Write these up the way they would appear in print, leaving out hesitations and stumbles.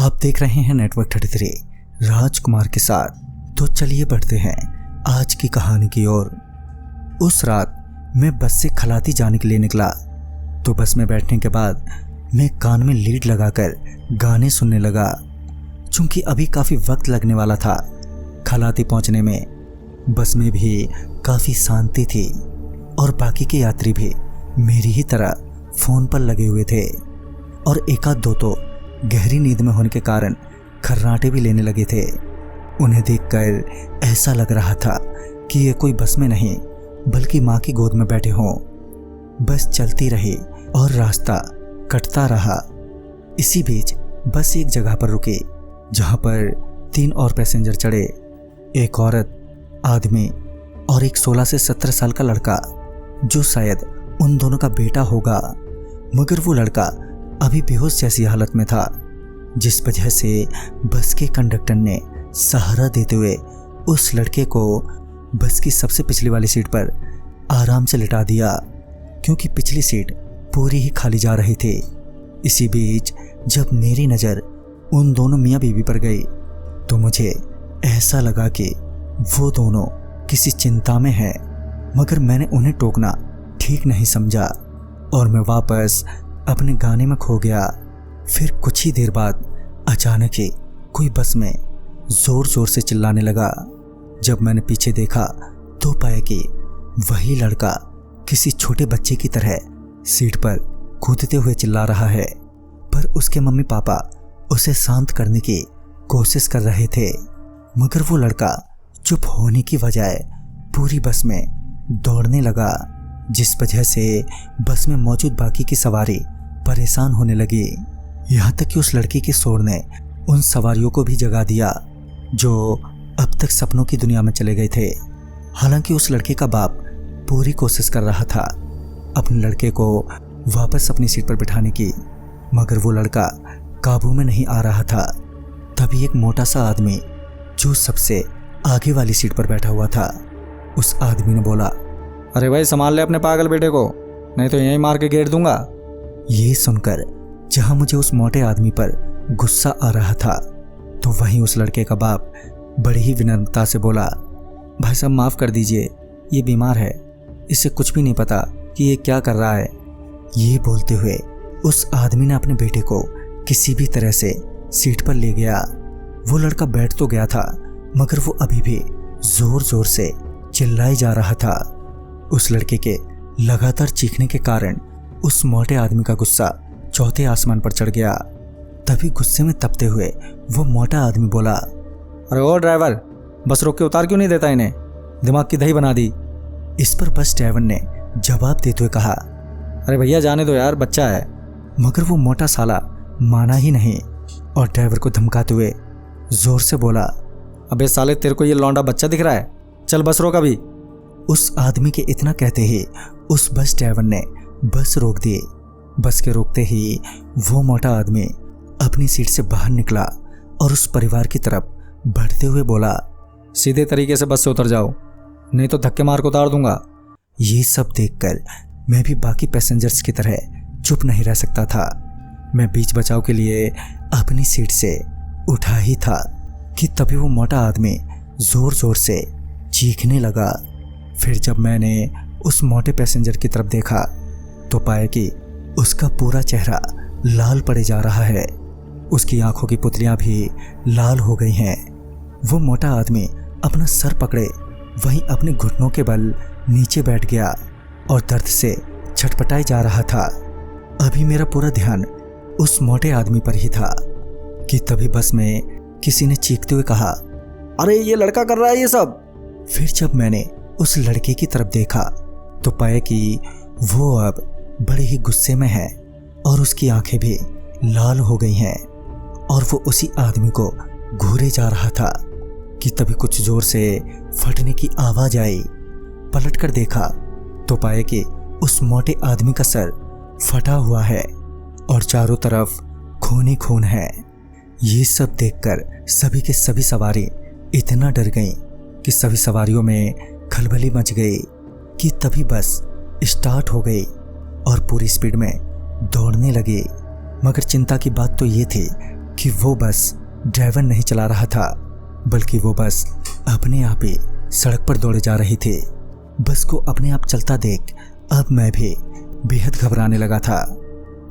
आप देख रहे हैं नेटवर्क 33 राजकुमार के साथ। तो चलिए बढ़ते हैं आज की कहानी की ओर। उस रात मैं बस से खलाती जाने के लिए निकला तो बस में बैठने के बाद मैं कान में लीड लगाकर गाने सुनने लगा। चूंकि अभी काफ़ी वक्त लगने वाला था खलाती पहुंचने में, बस में भी काफ़ी शांति थी और बाकी के यात्री भी मेरी ही तरह फ़ोन पर लगे हुए थे और एकाध दो तो गहरी नींद में होने के कारण खर्राटे भी लेने लगे थे। उन्हें देखकर ऐसा लग रहा था कि ये कोई बस में नहीं बल्कि माँ की गोद में बैठे हों। बस चलती रही और रास्ता कटता रहा। इसी बीच बस एक जगह पर रुकी जहाँ पर 3 और पैसेंजर चढ़े, एक औरत, आदमी और एक 16 से 17 साल का लड़का जो शायद उन दोनों का बेटा होगा। मगर वो लड़का अभी बेहोश जैसी हालत में था, जिस वजह से बस के कंडक्टर ने सहारा देते हुए उस लड़के को बस की सबसे पिछली वाली सीट पर आराम से लिटा दिया, क्योंकि पिछली सीट पूरी ही खाली जा रही थी। इसी बीच जब मेरी नज़र उन दोनों मियाँ बीवी पर गई तो मुझे ऐसा लगा कि वो दोनों किसी चिंता में हैं, मगर मैंने उन्हें टोकना ठीक नहीं समझा और मैं वापस अपने गाने में खो गया। फिर कुछ ही देर बाद अचानक ही कोई बस में जोर जोर से चिल्लाने लगा। जब मैंने पीछे देखा तो पाया कि वही लड़का किसी छोटे बच्चे की तरह सीट पर कूदते हुए चिल्ला रहा है, पर उसके मम्मी पापा उसे शांत करने की कोशिश कर रहे थे। मगर वो लड़का चुप होने की बजाय पूरी बस में दौड़ने लगा, जिस वजह से बस में मौजूद बाकी की सवारी परेशान होने लगी। यहाँ तक कि उस लड़की के शोर ने उन सवारियों को भी जगा दिया जो अब तक सपनों की दुनिया में चले गए थे। हालांकि उस लड़के का बाप पूरी कोशिश कर रहा था अपने लड़के को वापस अपनी सीट पर बिठाने की, मगर वो लड़का काबू में नहीं आ रहा था। तभी एक मोटा सा आदमी जो सबसे आगे वाली सीट पर बैठा हुआ था, उस आदमी ने बोला, अरे भाई संभाल ले अपने पागल बेटे को, नहीं तो यहीं मार के घेर दूंगा। ये सुनकर जहां मुझे उस मोटे आदमी पर गुस्सा आ रहा था तो वहीं उस लड़के का बाप बड़ी ही विनम्रता से बोला, भाई साहब माफ़ कर दीजिए, ये बीमार है, इसे कुछ भी नहीं पता कि ये क्या कर रहा है। ये बोलते हुए उस आदमी ने अपने बेटे को किसी भी तरह से सीट पर ले गया। वो लड़का बैठ तो गया था मगर वो अभी भी जोर जोर से चिल्लाए जा रहा था। उस लड़के के लगातार चीखने के कारण उस मोटे आदमी का गुस्सा चौथे आसमान पर चढ़ गया। तभी गुस्से में तपते हुए वो मोटा आदमी बोला, अरे ओ ड्राइवर, बस रोक के उतार क्यों नहीं देता इन्हें, दिमाग की दही बना दी। इस पर बस ड्राइवर ने जवाब देते हुए कहा, अरे भैया जाने दो यार, बच्चा है। मगर वो मोटा साला माना ही नहीं और ड्राइवर को धमकाते हुए जोर से बोला, अबे साले तेरे को ये लौंडा बच्चा दिख रहा है, चल बस रोक अभी। उस आदमी के इतना कहते ही उस बस ड्राइवर ने बस रोक दी। बस के रोकते ही वो मोटा आदमी अपनी सीट से बाहर निकला और उस परिवार की तरफ बढ़ते हुए बोला, सीधे तरीके से बस से उतर जाओ, नहीं तो धक्के मार को उतार दूंगा। ये सब देखकर मैं भी बाकी पैसेंजर्स की तरह चुप नहीं रह सकता था। मैं बीच बचाव के लिए अपनी सीट से उठा ही था कि तभी वो मोटा आदमी जोर जोर से चीखने लगा। फिर जब मैंने उस मोटे पैसेंजर की तरफ देखा तो पाया कि उसका पूरा चेहरा लाल पड़े जा रहा है, उसकी आंखों की पुतलियां भी लाल हो गई हैं। वो मोटा आदमी अपना सर पकड़े वहीं अपने घुटनों के बल नीचे बैठ गया और दर्द से छटपटाए जा रहा था। अभी मेरा पूरा ध्यान उस मोटे आदमी पर ही था कि तभी बस में किसी ने चीखते हुए कहा, अरे ये लड़का कर रहा है ये सब। फिर जब मैंने उस लड़के की तरफ देखा तो पाया कि वो अब बड़े ही गुस्से में है और उसकी आंखें भी लाल हो गई हैं और वो उसी आदमी को घूरे जा रहा था कि तभी कुछ जोर से फटने की आवाज आई। पलट कर देखा तो पाया कि उस मोटे आदमी का सर फटा हुआ है और चारों तरफ खून ही खून है। ये सब देखकर सभी के सभी सवारी इतना डर गई कि सभी सवारियों में खलबली मच गई कि तभी बस स्टार्ट हो गई और पूरी स्पीड में दौड़ने लगी। मगर चिंता की बात तो ये थी कि वो बस ड्राइवर नहीं चला रहा था, बल्कि वो बस अपने आप ही सड़क पर दौड़े जा रही थी। बस को अपने आप चलता देख अब मैं भी बेहद घबराने लगा था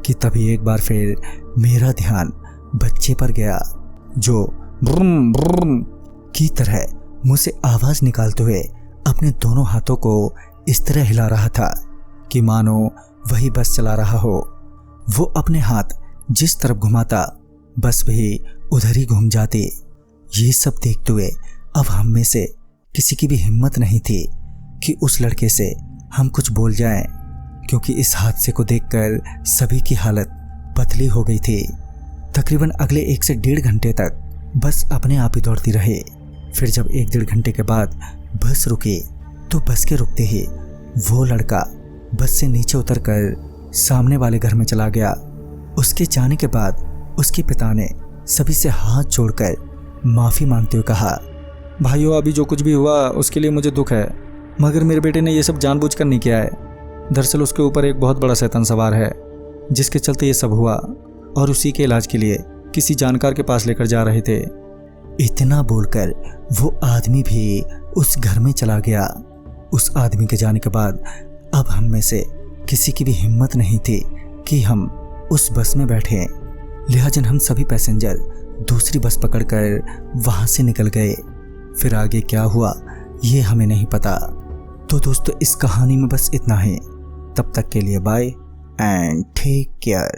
कि तभी एक बार फिर मेरा ध्यान बच्चे पर गया, जो ब्रुम ब्रुम की तरह मुंह से आवाज निकालते हुए अपने दोनों हाथों को इस तरह हिला रहा था कि मानो वही बस चला रहा हो। वो अपने हाथ जिस तरफ घुमाता बस भी उधर ही घूम जाती। ये सब देखते हुए अब हम में से किसी की भी हिम्मत नहीं थी कि उस लड़के से हम कुछ बोल जाएं, क्योंकि इस हादसे को देखकर सभी की हालत पतली हो गई थी। तकरीबन अगले 1 से 1.5 घंटे तक बस अपने आप ही दौड़ती रही। फिर जब 1-1.5 घंटे के बाद बस रुकी तो बस के रुकते ही वो लड़का बस से नीचे उतरकर सामने वाले घर में चला गया। उसके जाने के बाद उसके पिता ने सभी से हाथ जोड़कर माफ़ी मांगते हुए कहा, भाइयों, अभी जो कुछ भी हुआ उसके लिए मुझे दुख है, मगर मेरे बेटे ने ये सब जानबूझकर नहीं किया है। दरअसल उसके ऊपर एक बहुत बड़ा शैतान सवार है, जिसके चलते ये सब हुआ, और उसी के इलाज के लिए किसी जानकार के पास लेकर जा रहे थे। इतना बोलकर वो आदमी भी उस घर में चला गया। उस आदमी के जाने के बाद अब हम में से किसी की भी हिम्मत नहीं थी कि हम उस बस में बैठे। लिहाजन हम सभी पैसेंजर दूसरी बस पकड़कर वहां से निकल गए। फिर आगे क्या हुआ ये हमें नहीं पता। तो दोस्तों, इस कहानी में बस इतना ही। तब तक के लिए बाय एंड टेक केयर।